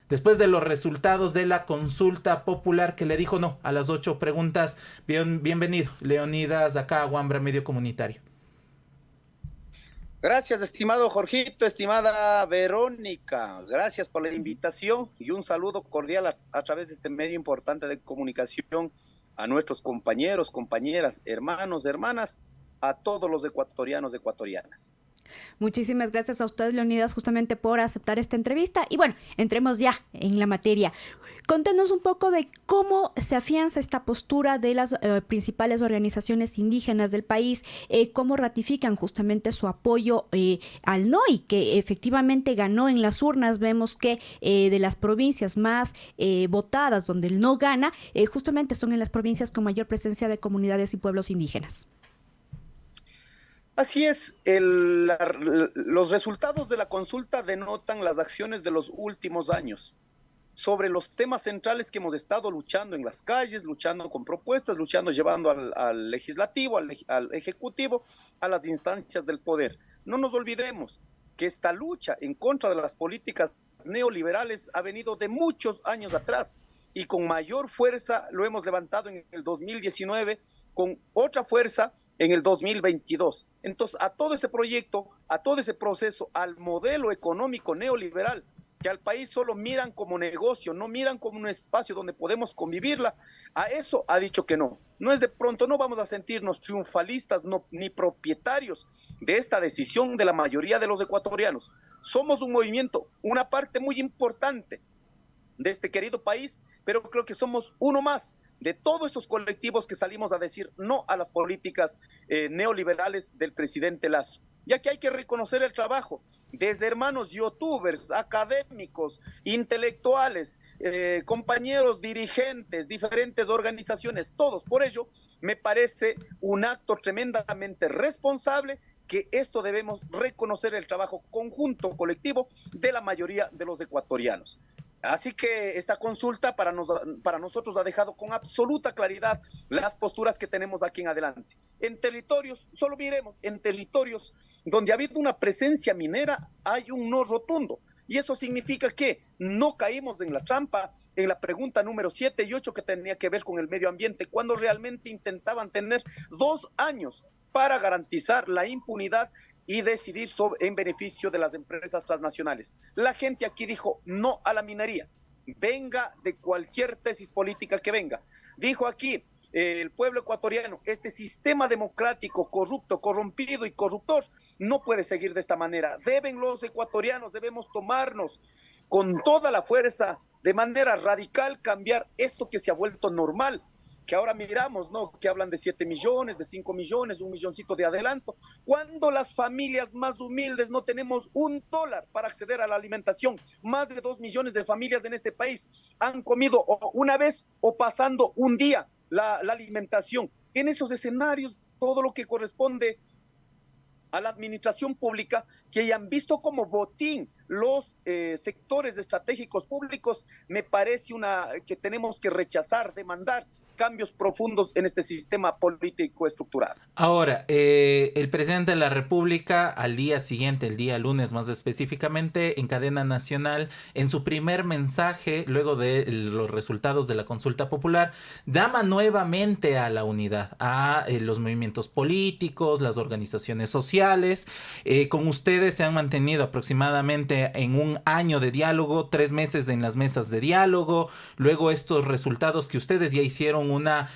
después de los resultados de la consulta popular que le dijo no a las 8 preguntas. Bienvenido, Leonidas, acá a Wambra Medio Comunitario. Gracias, estimado Jorgito, estimada Verónica. Gracias por la invitación y un saludo cordial a través de este medio importante de comunicación a nuestros compañeros, compañeras, hermanos, hermanas, a todos los ecuatorianos, ecuatorianas. Muchísimas gracias a ustedes, Leonidas, justamente por aceptar esta entrevista. Y bueno, entremos ya en la materia. Conténnos un poco de cómo se afianza esta postura de las principales organizaciones indígenas del país, cómo ratifican justamente su apoyo al no, y que efectivamente ganó en las urnas. Vemos que de las provincias más votadas, donde el no gana, justamente son en las provincias con mayor presencia de comunidades y pueblos indígenas. Así es, los resultados de la consulta denotan las acciones de los últimos años sobre los temas centrales que hemos estado luchando en las calles, luchando con propuestas, luchando, llevando al legislativo, al ejecutivo, a las instancias del poder. No nos olvidemos que esta lucha en contra de las políticas neoliberales ha venido de muchos años atrás y con mayor fuerza lo hemos levantado en el 2019, con otra fuerza en el 2022. Entonces, a todo ese proyecto, a todo ese proceso, al modelo económico neoliberal, que al país solo miran como negocio, no miran como un espacio donde podemos convivirla, a eso ha dicho que no. No es de pronto, no vamos a sentirnos triunfalistas ni propietarios de esta decisión de la mayoría de los ecuatorianos. Somos un movimiento, una parte muy importante de este querido país, pero creo que somos uno más de todos estos colectivos que salimos a decir no a las políticas neoliberales del presidente Lasso, ya que hay que reconocer el trabajo desde hermanos youtubers, académicos, intelectuales, compañeros dirigentes, diferentes organizaciones, todos. Por ello, me parece un acto tremendamente responsable, que esto debemos reconocer el trabajo conjunto, colectivo, de la mayoría de los ecuatorianos. Así que esta consulta para nosotros ha dejado con absoluta claridad las posturas que tenemos aquí en adelante. En territorios, solo miremos, en territorios donde ha habido una presencia minera, hay un no rotundo. Y eso significa que no caímos en la trampa en la pregunta número 7 y 8 que tenía que ver con el medio ambiente, cuando realmente intentaban tener 2 años para garantizar la impunidad y decidir en beneficio de las empresas transnacionales. La gente aquí dijo no a la minería, venga de cualquier tesis política que venga. Dijo aquí el pueblo ecuatoriano, este sistema democrático corrupto, corrompido y corruptor no puede seguir de esta manera. Deben los ecuatorianos, debemos tomarnos con toda la fuerza, de manera radical, cambiar esto que se ha vuelto normal, que ahora miramos, ¿no? Que hablan de 7 millones, de 5 millones, un milloncito de adelanto, cuando las familias más humildes no tenemos $1 para acceder a la alimentación. Más de 2 millones de familias en este país han comido una vez o pasando un día la alimentación. En esos escenarios, todo lo que corresponde a la administración pública, que hayan visto como botín los sectores estratégicos públicos, me parece que tenemos que rechazar, demandar cambios profundos en este sistema político estructurado. Ahora, el presidente de la República al día siguiente, el día lunes más específicamente, en cadena nacional, en su primer mensaje, luego de los resultados de la consulta popular, llama nuevamente a la unidad, a los movimientos políticos, las organizaciones sociales. Con ustedes se han mantenido aproximadamente en un año de diálogo, 3 meses en las mesas de diálogo, luego estos resultados que ustedes ya hicieron una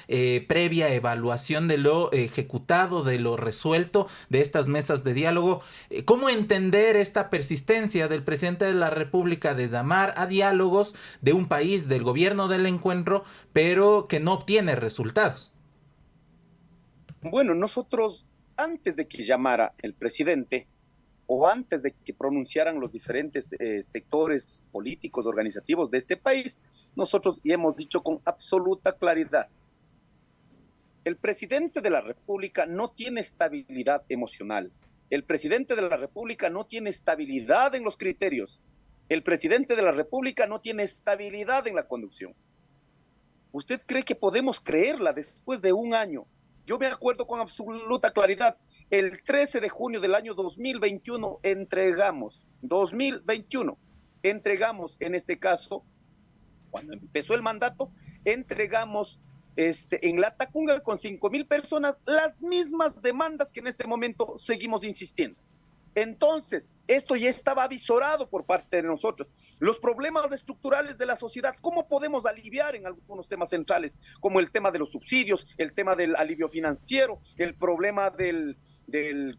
previa evaluación de lo ejecutado, de lo resuelto de estas mesas de diálogo. ¿Cómo entender esta persistencia del presidente de la República de llamar a diálogos de un país, del gobierno del encuentro, pero que no obtiene resultados? Bueno, nosotros, antes de que llamara el presidente, o antes de que pronunciaran los diferentes sectores políticos, organizativos de este país, nosotros ya hemos dicho con absoluta claridad: el presidente de la República no tiene estabilidad emocional, el presidente de la República no tiene estabilidad en los criterios, el presidente de la República no tiene estabilidad en la conducción. ¿Usted cree que podemos creerla después de un año? Yo me acuerdo con absoluta claridad, el 13 de junio del año 2021 entregamos, 2021, entregamos, en este caso, cuando empezó el mandato, entregamos en La Tacunga con 5,000 personas las mismas demandas que en este momento seguimos insistiendo. Entonces, esto ya estaba avisorado por parte de nosotros. Los problemas estructurales de la sociedad, ¿cómo podemos aliviar en algunos temas centrales? Como el tema de los subsidios, el tema del alivio financiero, el problema del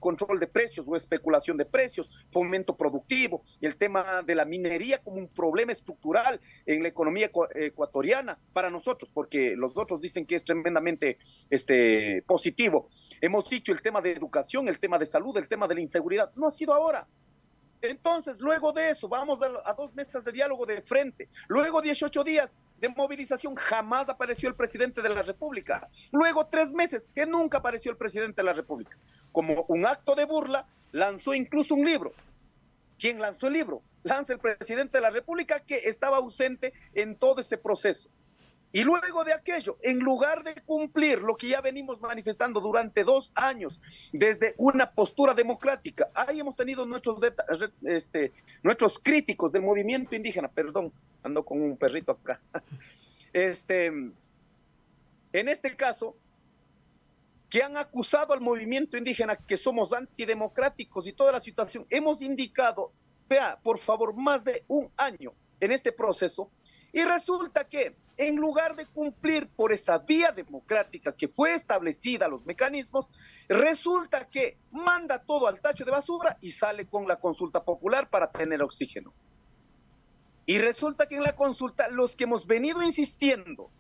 control de precios o especulación de precios, fomento productivo, el tema de la minería como un problema estructural en la economía ecuatoriana para nosotros, porque los otros dicen que es tremendamente positivo. Hemos dicho el tema de educación, el tema de salud, el tema de la inseguridad. No ha sido ahora. Entonces, luego de eso, vamos a 2 mesas de diálogo de frente. Luego 18 días de movilización, jamás apareció el presidente de la República. Luego 3 meses, que nunca apareció el presidente de la República. Como un acto de burla, lanzó incluso un libro. ¿Quién lanzó el libro? Lanza el presidente de la República, que estaba ausente en todo ese proceso. Y luego de aquello, en lugar de cumplir lo que ya venimos manifestando durante 2 años, desde una postura democrática, ahí hemos tenido nuestros críticos del movimiento indígena, perdón, ando con un perrito acá. En este caso, que han acusado al movimiento indígena que somos antidemocráticos y toda la situación, hemos indicado, vea, por favor, más de 1 año en este proceso, y resulta que en lugar de cumplir por esa vía democrática que fue establecida, los mecanismos, resulta que manda todo al tacho de basura y sale con la consulta popular para tener oxígeno. Y resulta que en la consulta, los que hemos venido insistiendo,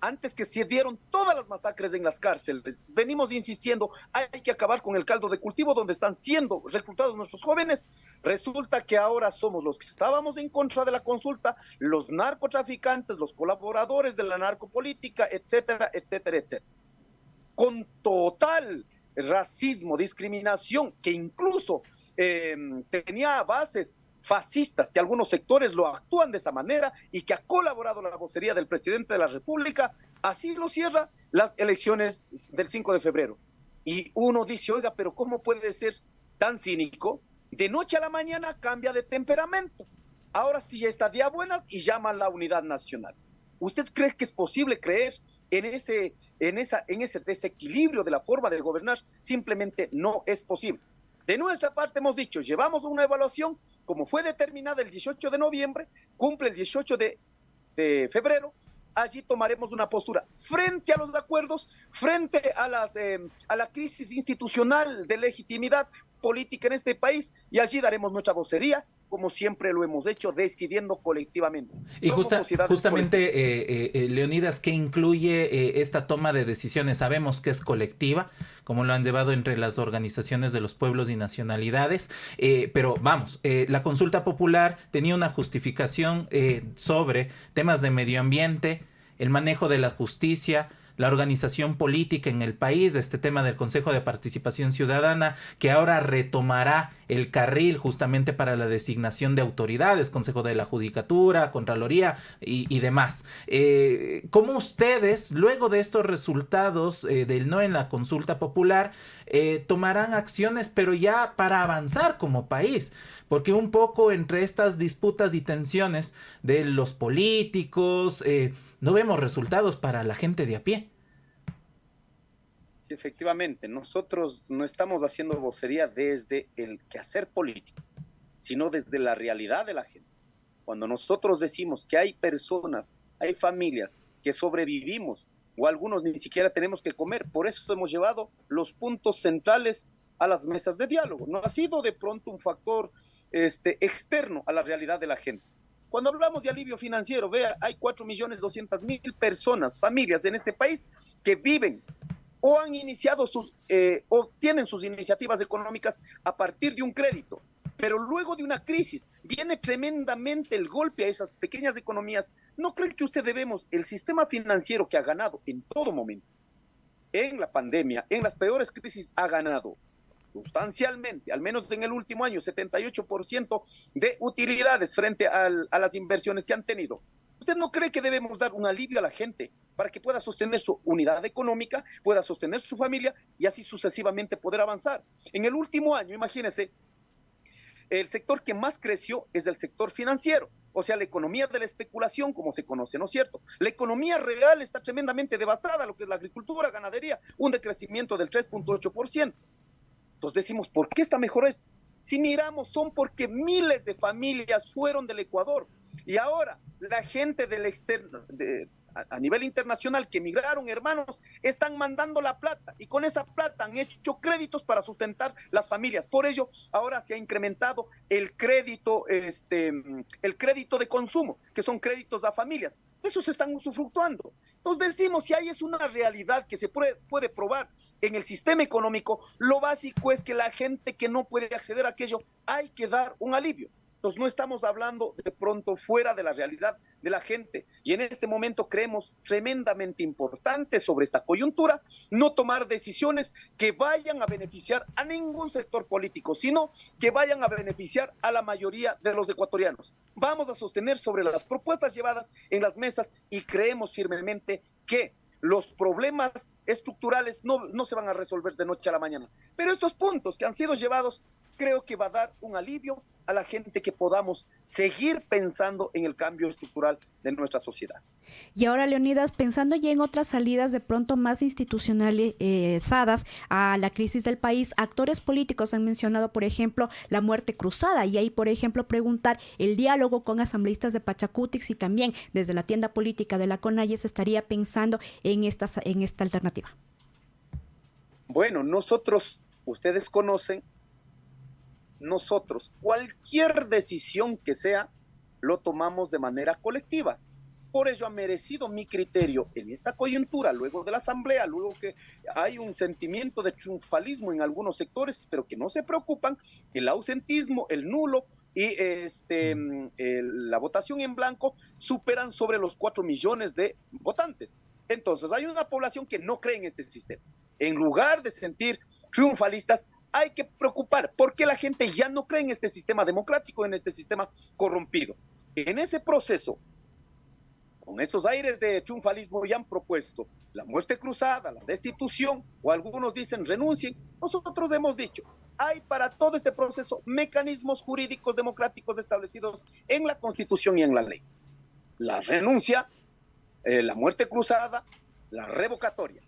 antes que se dieron todas las masacres en las cárceles, venimos insistiendo, hay que acabar con el caldo de cultivo donde están siendo reclutados nuestros jóvenes. Resulta que ahora somos los que estábamos en contra de la consulta, los narcotraficantes, los colaboradores de la narcopolítica, etcétera, etcétera, etcétera. Con total racismo, discriminación, que incluso tenía bases fascistas, que algunos sectores lo actúan de esa manera y que ha colaborado la vocería del presidente de la República, así lo cierra las elecciones del 5 de febrero. Y uno dice, oiga, pero ¿cómo puede ser tan cínico? De noche a la mañana cambia de temperamento. Ahora sí está de a buenas y llama a la unidad nacional. ¿Usted cree que es posible creer en ese desequilibrio de la forma de gobernar? Simplemente no es posible. De nuestra parte hemos dicho, llevamos una evaluación como fue determinada el 18 de noviembre, cumple el 18 de febrero, allí tomaremos una postura frente a los acuerdos, frente a la crisis institucional de legitimidad política en este país, y allí daremos nuestra vocería, como siempre lo hemos hecho, decidiendo colectivamente. Y justamente, Leonidas, ¿qué incluye esta toma de decisiones? Sabemos que es colectiva, como lo han llevado entre las organizaciones de los pueblos y nacionalidades, pero vamos, la consulta popular tenía una justificación sobre temas de medio ambiente, el manejo de la justicia, la organización política en el país, de este tema del Consejo de Participación Ciudadana, que ahora retomará el carril justamente para la designación de autoridades, Consejo de la Judicatura, Contraloría y demás. ¿Cómo ustedes, luego de estos resultados del no en la consulta popular, tomarán acciones, pero ya para avanzar como país? Porque un poco entre estas disputas y tensiones de los políticos, no vemos resultados para la gente de a pie. Efectivamente, nosotros no estamos haciendo vocería desde el quehacer político, sino desde la realidad de la gente. Cuando nosotros decimos que hay personas, hay familias que sobrevivimos, o algunos ni siquiera tenemos que comer, por eso hemos llevado los puntos centrales a las mesas de diálogo. No ha sido de pronto un factor externo a la realidad de la gente. Cuando hablamos de alivio financiero, vea, hay 4.200.000 personas, familias en este país que viven o han iniciado o tienen sus iniciativas económicas a partir de un crédito. Pero luego de una crisis viene tremendamente el golpe a esas pequeñas economías. ¿No cree que usted debemos el sistema financiero que ha ganado en todo momento, en la pandemia, en las peores crisis, ha ganado sustancialmente, al menos en el último año, 78% de utilidades frente a las inversiones que han tenido? ¿Usted no cree que debemos dar un alivio a la gente para que pueda sostener su unidad económica, pueda sostener su familia y así sucesivamente poder avanzar? En el último año, imagínese, el sector que más creció es el sector financiero, o sea, la economía de la especulación, como se conoce, ¿no es cierto? La economía real está tremendamente devastada, lo que es la agricultura, ganadería, un decrecimiento del 3.8%. Entonces decimos, ¿por qué está mejor esto? Si miramos, son porque miles de familias fueron del Ecuador y ahora la gente del externo, a nivel internacional que emigraron, hermanos, están mandando la plata y con esa plata han hecho créditos para sustentar las familias. Por ello, ahora se ha incrementado el crédito de consumo, que son créditos a familias. De eso se están usufructuando. Entonces decimos, si ahí es una realidad que se puede probar en el sistema económico, lo básico es que la gente que no puede acceder a aquello, hay que dar un alivio. Entonces no estamos hablando de pronto fuera de la realidad de la gente. Y en este momento creemos tremendamente importante sobre esta coyuntura no tomar decisiones que vayan a beneficiar a ningún sector político, sino que vayan a beneficiar a la mayoría de los ecuatorianos. Vamos a sostener sobre las propuestas llevadas en las mesas y creemos firmemente que los problemas estructurales no se van a resolver de noche a la mañana. Pero estos puntos que han sido llevados creo que va a dar un alivio a la gente que podamos seguir pensando en el cambio estructural de nuestra sociedad. Y ahora, Leonidas, pensando ya en otras salidas de pronto más institucionalizadas a la crisis del país, actores políticos han mencionado, por ejemplo, la muerte cruzada, y ahí, por ejemplo, preguntar el diálogo con asambleístas de Pachacútec y también desde la tienda política de la CONAIE se estaría pensando en esta alternativa. Bueno, ustedes conocen, nosotros, cualquier decisión que sea, lo tomamos de manera colectiva. Por ello ha merecido mi criterio en esta coyuntura, luego de la asamblea, luego que hay un sentimiento de triunfalismo en algunos sectores, pero que no se preocupan, el ausentismo, el nulo y la votación en blanco superan sobre los 4 millones de votantes. Entonces hay una población que no cree en este sistema. En lugar de sentir triunfalistas, hay que preocupar porque la gente ya no cree en este sistema democrático, en este sistema corrompido. En ese proceso, con estos aires de triunfalismo, ya han propuesto la muerte cruzada, la destitución, o algunos dicen renuncien. Nosotros hemos dicho, hay para todo este proceso mecanismos jurídicos democráticos establecidos en la Constitución y en la ley. La renuncia, la muerte cruzada, la revocatoria.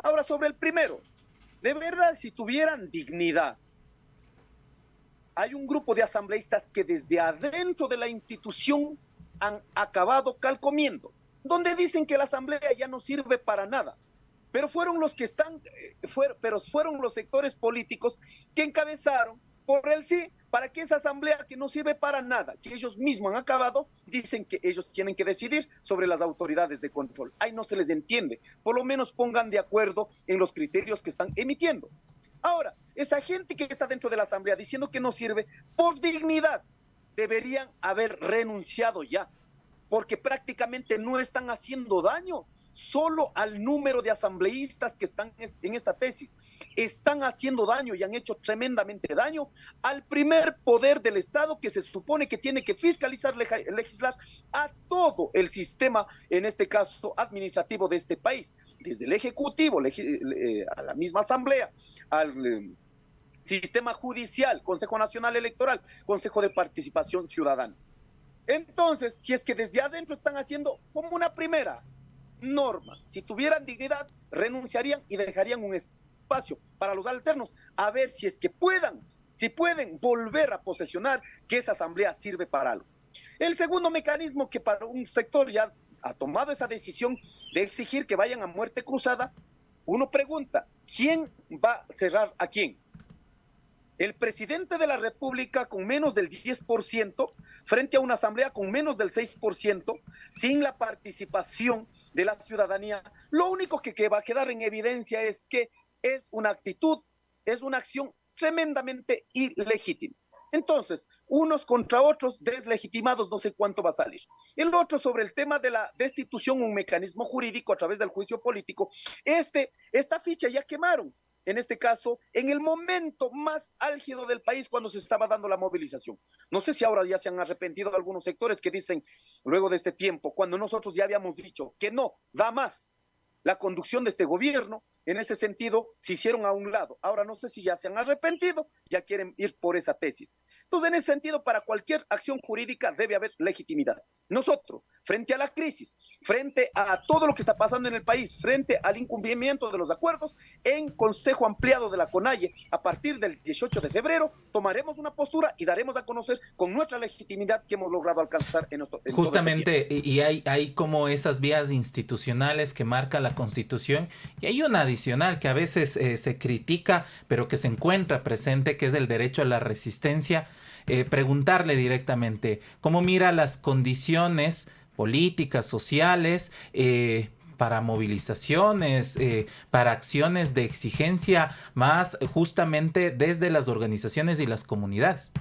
Ahora, sobre el primero, de verdad, si tuvieran dignidad, hay un grupo de asambleístas que desde adentro de la institución han acabado calcomiendo, donde dicen que la asamblea ya no sirve para nada, pero fueron los que fueron los sectores políticos que encabezaron por el sí, para que esa asamblea que no sirve para nada, que ellos mismos han acabado, dicen que ellos tienen que decidir sobre las autoridades de control. Ahí no se les entiende. Por lo menos pongan de acuerdo en los criterios que están emitiendo. Ahora, esa gente que está dentro de la asamblea diciendo que no sirve, por dignidad, deberían haber renunciado ya, porque prácticamente no están haciendo daño solo al número de asambleístas que están en esta tesis. Están haciendo daño y han hecho tremendamente daño al primer poder del Estado, que se supone que tiene que fiscalizar, legislar a todo el sistema, en este caso administrativo de este país, desde el Ejecutivo, a la misma Asamblea, al sistema judicial, Consejo Nacional Electoral, Consejo de Participación Ciudadana. Entonces, si es que desde adentro están haciendo como una primera norma, si tuvieran dignidad, renunciarían y dejarían un espacio para los alternos, a ver si es que pueden volver a posesionar que esa asamblea sirve para algo. El segundo mecanismo, que para un sector ya ha tomado esa decisión de exigir que vayan a muerte cruzada, uno pregunta, ¿quién va a cerrar a quién? El presidente de la República con menos del 10%, frente a una asamblea con menos del 6%, sin la participación de la ciudadanía. Lo único que va a quedar en evidencia es que es una actitud, es una acción tremendamente ilegítima. Entonces, unos contra otros, deslegitimados, no sé cuánto va a salir. El otro, sobre el tema de la destitución, un mecanismo jurídico a través del juicio político, esta ficha ya quemaron. En este caso, en el momento más álgido del país, cuando se estaba dando la movilización. No sé si ahora ya se han arrepentido algunos sectores que dicen, luego de este tiempo, cuando nosotros ya habíamos dicho que no, da más la conducción de este gobierno, en ese sentido, se hicieron a un lado. Ahora no sé si ya se han arrepentido, ya quieren ir por esa tesis. Entonces, en ese sentido, para cualquier acción jurídica debe haber legitimidad. Nosotros, frente a la crisis, frente a todo lo que está pasando en el país, frente al incumplimiento de los acuerdos, en Consejo Ampliado de la CONAIE, a partir del 18 de febrero, tomaremos una postura y daremos a conocer con nuestra legitimidad que hemos logrado alcanzar en justamente, y hay como esas vías institucionales que marca la Constitución, y hay una adicional que a veces se critica, pero que se encuentra presente, que es el derecho a la resistencia. Preguntarle directamente cómo mira las condiciones políticas, sociales, para movilizaciones, para acciones de exigencia más justamente desde las organizaciones y las comunidades.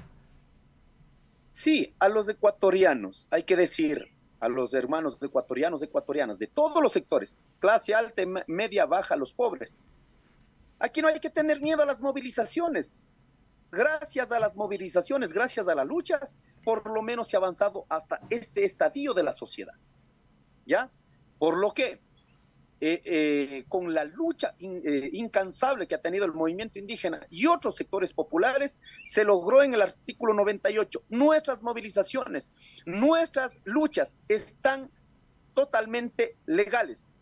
Sí, a los ecuatorianos, hay que decir, a los hermanos ecuatorianos, ecuatorianas, de todos los sectores, clase alta, media, baja, los pobres. Aquí no hay que tener miedo a las movilizaciones. Gracias a las movilizaciones, gracias a las luchas, por lo menos se ha avanzado hasta este estadio de la sociedad. ¿Ya? Por lo que, con la lucha incansable que ha tenido el movimiento indígena y otros sectores populares, se logró en el artículo 98. Nuestras movilizaciones, nuestras luchas están totalmente legales.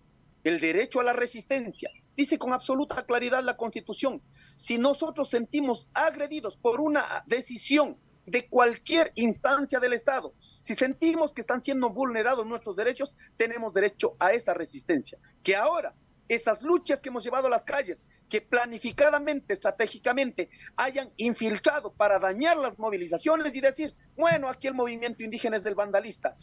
El derecho a la resistencia. Dice con absoluta claridad la Constitución, si nosotros sentimos agredidos por una decisión de cualquier instancia del Estado, si sentimos que están siendo vulnerados nuestros derechos, tenemos derecho a esa resistencia. Que ahora esas luchas que hemos llevado a las calles, que planificadamente, estratégicamente, hayan infiltrado para dañar las movilizaciones y decir, bueno, aquí el movimiento indígena es del vandalista,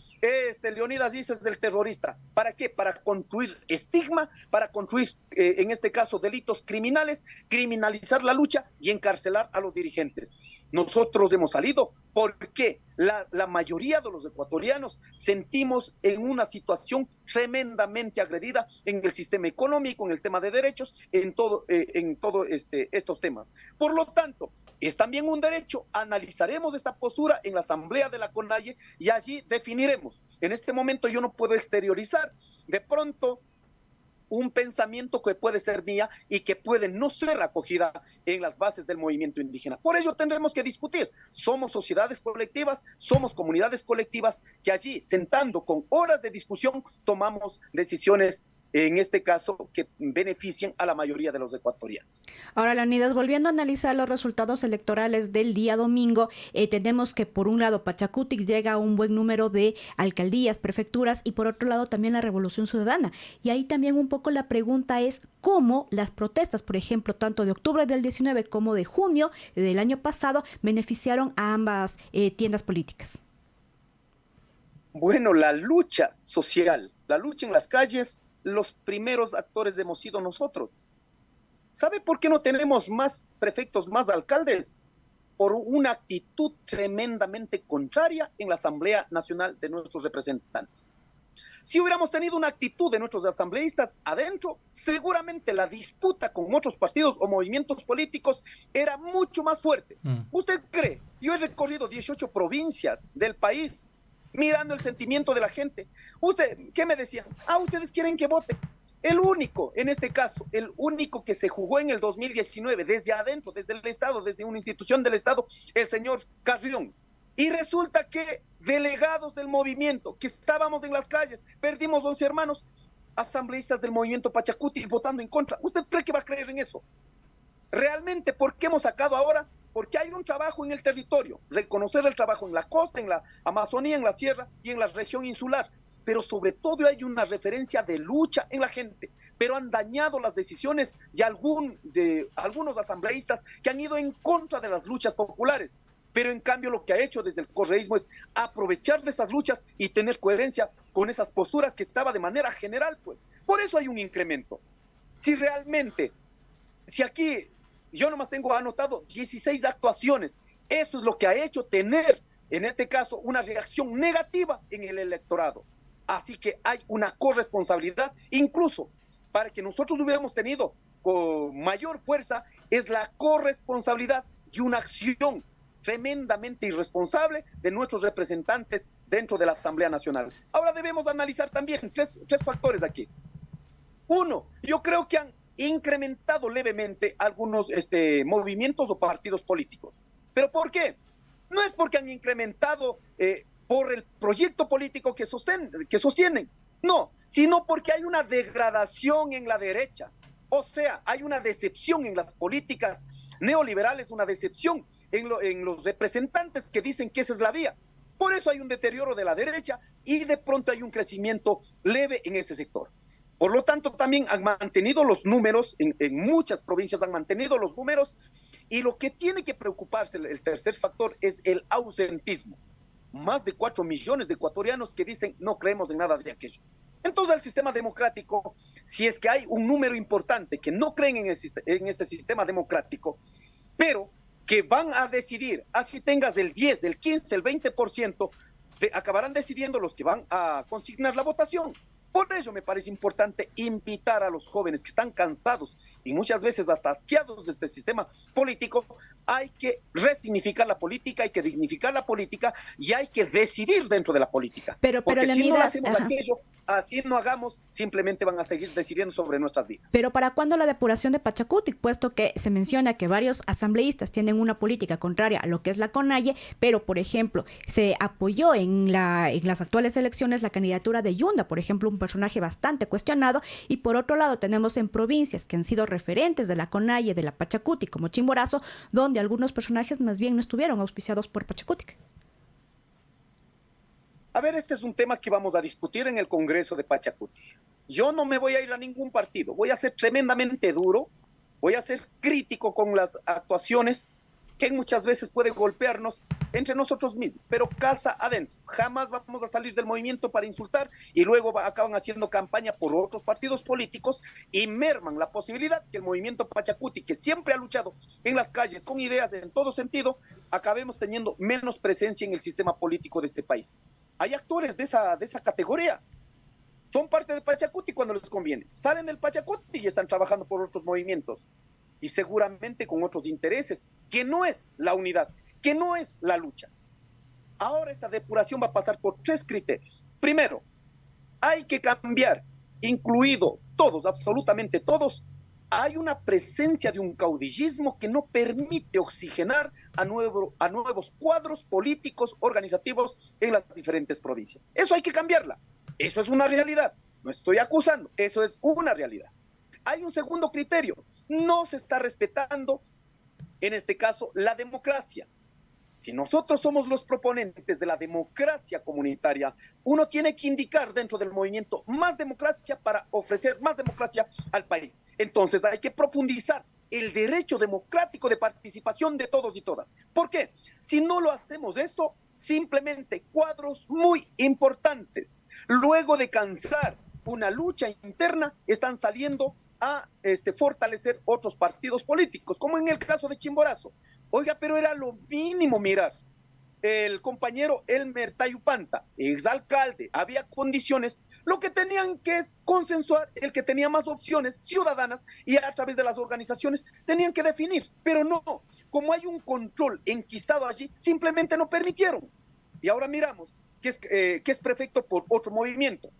Leonidas dice es del terrorista. ¿Para qué? Para construir estigma, para construir, en este caso, delitos criminales, criminalizar la lucha y encarcelar a los dirigentes. Nosotros hemos salido porque la mayoría de los ecuatorianos sentimos en una situación tremendamente agredida en el sistema económico, en el tema de derechos, en todo estos temas. Por lo tanto, es también un derecho, analizaremos esta postura en la asamblea de la CONAIE y allí definiremos. En este momento yo no puedo exteriorizar de pronto un pensamiento que puede ser mía y que puede no ser acogida en las bases del movimiento indígena. Por ello tendremos que discutir. Somos sociedades colectivas, somos comunidades colectivas que allí, sentando con horas de discusión, tomamos decisiones, en este caso, que beneficien a la mayoría de los ecuatorianos. Ahora, Leonidas, volviendo a analizar los resultados electorales del día domingo, tenemos que por un lado Pachacutic llega a un buen número de alcaldías, prefecturas, y por otro lado también la Revolución Ciudadana. Y ahí también un poco la pregunta es cómo las protestas, por ejemplo, tanto de octubre del 19 como de junio del año pasado, beneficiaron a ambas tiendas políticas. Bueno, la lucha social, la lucha en las calles, los primeros actores hemos sido nosotros. ¿Sabe por qué no tenemos más prefectos, más alcaldes? Por una actitud tremendamente contraria en la Asamblea Nacional de nuestros representantes. Si hubiéramos tenido una actitud de nuestros asambleístas adentro, seguramente la disputa con otros partidos o movimientos políticos era mucho más fuerte. ¿Usted cree? Yo he recorrido 18 provincias del país, mirando el sentimiento de la gente. ¿Qué me decían? Ustedes quieren que vote. El único, en este caso, el único que se jugó en el 2019, desde adentro, desde el Estado, desde una institución del Estado, el señor Carrión. Y resulta que delegados del movimiento, que estábamos en las calles, perdimos 11 hermanos, asambleístas del movimiento Pachacuti votando en contra. ¿Usted cree que va a creer en eso? Realmente, ¿por qué hemos sacado ahora? Porque hay un trabajo en el territorio, reconocer el trabajo en la costa, en la Amazonía, en la sierra y en la región insular, pero sobre todo hay una referencia de lucha en la gente, pero han dañado las decisiones de algunos asambleístas que han ido en contra de las luchas populares, pero en cambio lo que ha hecho desde el correísmo es aprovechar de esas luchas y tener coherencia con esas posturas que estaba de manera general, pues. Por eso hay un incremento. Si aquí yo nomás tengo anotado 16 actuaciones. Eso es lo que ha hecho tener, en este caso, una reacción negativa en el electorado. Así que hay una corresponsabilidad, incluso para que nosotros hubiéramos tenido con mayor fuerza, es la corresponsabilidad y una acción tremendamente irresponsable de nuestros representantes dentro de la Asamblea Nacional. Ahora debemos analizar también tres factores aquí. Uno, yo creo que han incrementado levemente algunos movimientos o partidos políticos. ¿Pero por qué? No es porque han incrementado por el proyecto político que sostienen, no, sino porque hay una degradación en la derecha. O sea, hay una decepción en las políticas neoliberales, una decepción en los representantes que dicen que esa es la vía. Por eso hay un deterioro de la derecha y de pronto hay un crecimiento leve en ese sector. Por lo tanto, también han mantenido los números, en muchas provincias han mantenido los números, y lo que tiene que preocuparse, el tercer factor, es el ausentismo. Más de 4 millones de ecuatorianos que dicen no creemos en nada de aquello. Entonces el sistema democrático, si es que hay un número importante que no creen en este sistema democrático, pero que van a decidir, así tengas el 10, el 15, el 20%, acabarán decidiendo los que van a consignar la votación. Por ello me parece importante invitar a los jóvenes que están cansados y muchas veces hasta asqueados de este sistema político. Hay que resignificar la política, hay que dignificar la política y hay que decidir dentro de la política. Pero porque Leonidas, si no hacemos aquello, así no hagamos, simplemente van a seguir decidiendo sobre nuestras vidas. Pero ¿para cuándo la depuración de Pachacutic? Puesto que se menciona que varios asambleístas tienen una política contraria a lo que es la CONAIE, pero por ejemplo, se apoyó en las actuales elecciones la candidatura de Yunda, por ejemplo, un personaje bastante cuestionado, y por otro lado tenemos en provincias que han sido referentes de la CONAIE, de la Pachacutic, como Chimborazo, donde algunos personajes más bien no estuvieron auspiciados por Pachacutic. A ver, este es un tema que vamos a discutir en el Congreso de Pachacutic. Yo no me voy a ir a ningún partido, voy a ser tremendamente duro, voy a ser crítico con las actuaciones que muchas veces pueden golpearnos entre nosotros mismos, pero casa adentro. Jamás vamos a salir del movimiento para insultar y luego acaban haciendo campaña por otros partidos políticos y merman la posibilidad que el movimiento Pachacutic, que siempre ha luchado en las calles con ideas en todo sentido, acabemos teniendo menos presencia en el sistema político de este país. Hay actores de esa categoría. Son parte de Pachacutic cuando les conviene. Salen del Pachacutic y están trabajando por otros movimientos. Y seguramente con otros intereses, que no es la unidad, que no es la lucha. Ahora esta depuración va a pasar por 3 criterios. Primero, hay que cambiar, incluido todos, absolutamente todos. Hay una presencia de un caudillismo que no permite oxigenar a nuevos cuadros políticos, organizativos en las diferentes provincias. Eso hay que cambiarla. Eso es una realidad. No estoy acusando, eso es una realidad. Hay un segundo criterio. No se está respetando, en este caso, la democracia. Si nosotros somos los proponentes de la democracia comunitaria, uno tiene que indicar dentro del movimiento más democracia para ofrecer más democracia al país. Entonces hay que profundizar el derecho democrático de participación de todos y todas. ¿Por qué? Si no lo hacemos esto, simplemente cuadros muy importantes, luego de cansar una lucha interna, están saliendo a fortalecer otros partidos políticos, como en el caso de Chimborazo. Oiga, pero era lo mínimo mirar. El compañero Elmer Tayupanta, exalcalde, había condiciones, lo que tenían que es consensuar, el que tenía más opciones ciudadanas y a través de las organizaciones tenían que definir, pero no, como hay un control enquistado allí, simplemente no permitieron. Y ahora miramos que es prefecto por otro movimiento.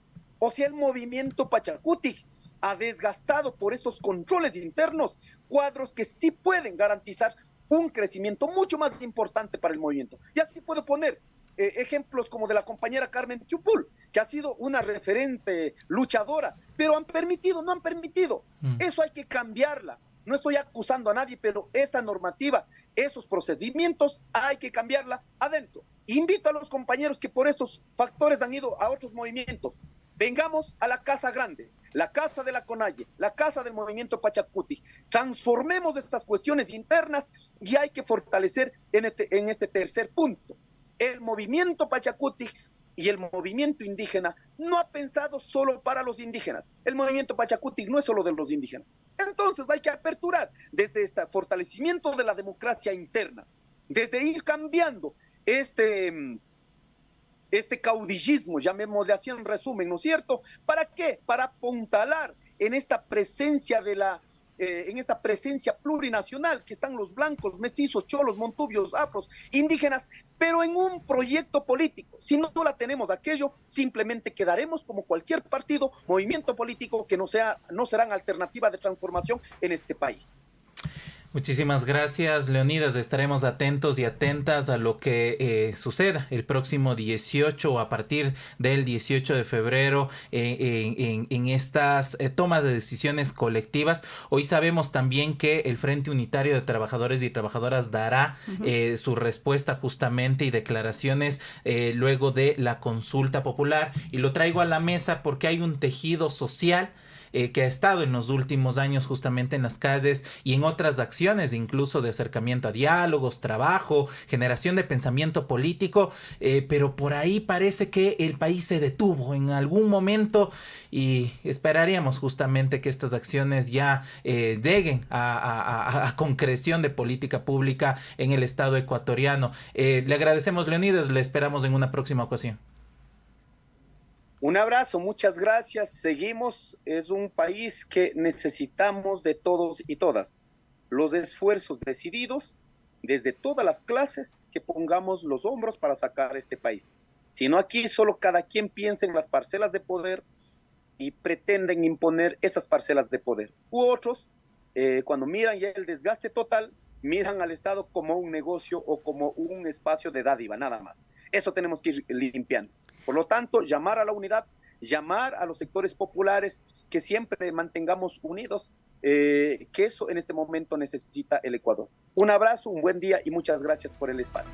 O sea, el movimiento Pachacutic ha desgastado por estos controles internos cuadros que sí pueden garantizar un crecimiento mucho más importante para el movimiento. Y así puedo poner ejemplos como de la compañera Carmen Tiupul, que ha sido una referente luchadora, pero no han permitido. Eso hay que cambiarla. No estoy acusando a nadie, pero esa normativa, esos procedimientos, hay que cambiarla adentro. Invito a los compañeros que por estos factores han ido a otros movimientos. Vengamos a la casa grande, la casa de la CONAIE, la casa del movimiento Pachacutic. Transformemos estas cuestiones internas y hay que fortalecer en este tercer punto. El movimiento Pachacutic y el movimiento indígena no ha pensado solo para los indígenas. El movimiento Pachacutic no es solo de los indígenas. Entonces hay que aperturar desde este fortalecimiento de la democracia interna, desde ir cambiando este caudillismo, llamémosle así en resumen, ¿no es cierto? ¿Para qué? Para apuntalar en esta presencia en esta presencia plurinacional que están los blancos, mestizos, cholos, montubios, afros, indígenas, pero en un proyecto político. Si no la tenemos aquello, simplemente quedaremos como cualquier partido, movimiento político que no serán alternativa de transformación en este país. Muchísimas gracias, Leonidas. Estaremos atentos y atentas a lo que suceda el próximo 18 o a partir del 18 de febrero en estas tomas de decisiones colectivas. Hoy sabemos también que el Frente Unitario de Trabajadores y Trabajadoras dará su respuesta justamente y declaraciones luego de la consulta popular. Y lo traigo a la mesa porque hay un tejido social que ha estado en los últimos años justamente en las calles y en otras acciones, incluso de acercamiento a diálogos, trabajo, generación de pensamiento político, pero por ahí parece que el país se detuvo en algún momento y esperaríamos justamente que estas acciones ya lleguen a concreción de política pública en el Estado ecuatoriano. Le agradecemos, Leonidas, le esperamos en una próxima ocasión. Un abrazo, muchas gracias. Seguimos, es un país que necesitamos de todos y todas. Los esfuerzos decididos desde todas las clases que pongamos los hombros para sacar este país. Si no, aquí solo cada quien piensa en las parcelas de poder y pretenden imponer esas parcelas de poder. U otros, cuando miran ya el desgaste total, miran al Estado como un negocio o como un espacio de dádiva, nada más. Eso tenemos que ir limpiando. Por lo tanto, llamar a la unidad, llamar a los sectores populares, que siempre mantengamos unidos, que eso en este momento necesita el Ecuador. Un abrazo, un buen día y muchas gracias por el espacio.